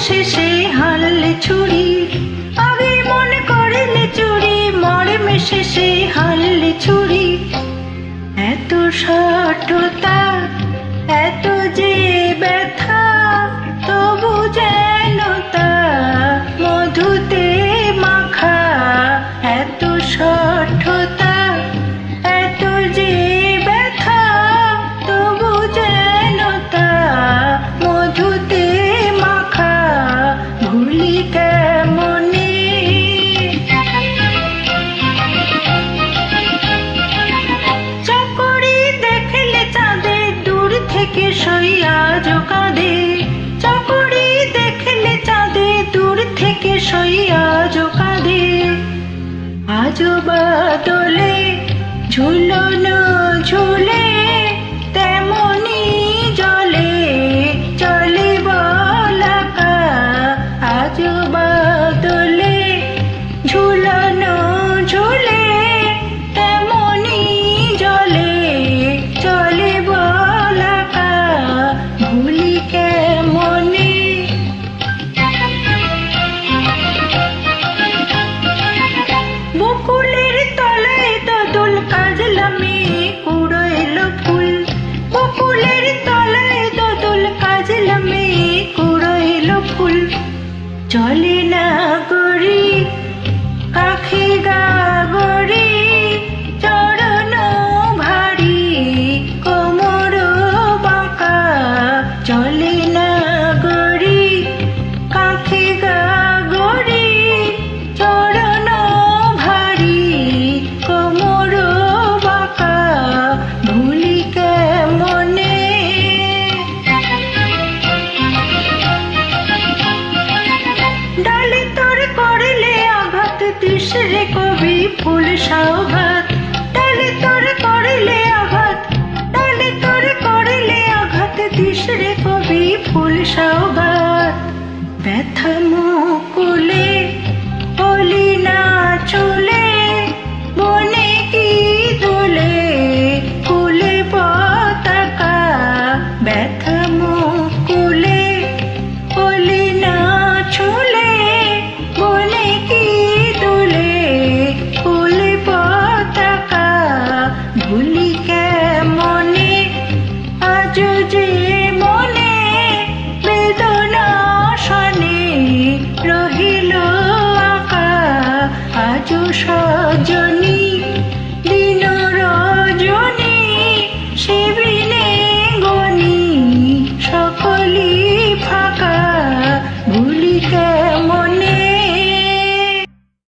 শেষে হারলে ছুরি, আগে মনে করিলে চুরি, মরমে শেষে হারলে ছুরি। এত শঠতা, এত যে ব্যথা, তবু যেন তা মধুতে মাখা। এত শঠতা, এত যে ব্যথা, তবু যেন তা মধুতে মাখা। ভুলি কেমনে চাকরি দেখলে চাঁদে, দূর থেকে সইয়া কাঁদে। চাকরি দেখলে চাঁদে, দূর থেকে সইয়া কাঁদে। আজো বাদলে ঝুলনো ঝুলে, তেমনি জলে চলে বলাকা। আজো বাদলে ঝুলনো ঝুলে, তেমনি জলে চলে বলাকা। ভুলি কেমনে বকুলের তলায় দোদুল কাজলামে কুড়ো এলো ফুল। বকুলের তলায় দোদুল কাজলামে কুড়ো এলো ফুল। চলে না গড়ি কাখে গা গড়ি, চরণ ভারী কোমর বাঁকা। চলে না গড়ি কাখে গা গড়ি, চরণ ভারী কোমর বাঁকা। ভুলি কেমনে ডালে তোর করিলে আঘাত, দিস রে কবি ফুল সৌগাত। ডালে তোর করিলে আঘাত, ডালে তোর করিলে আঘাত, দিস রে কবি ফুল সৌগাত। ব্যথা মুকুলে হলি না চলে, বনে কি দোলে ফুলে পতাকা। ব্যথা মুকুলে হলি না চলে, বনে কি দোলে ফুলে পতাকা। ভুলি কেমনে আজ যে মনে বেদনা শনে রহিল আঁকা। আজ সজনী দিন রজনী, শিবিনে গনি সকলি ফাঁকা।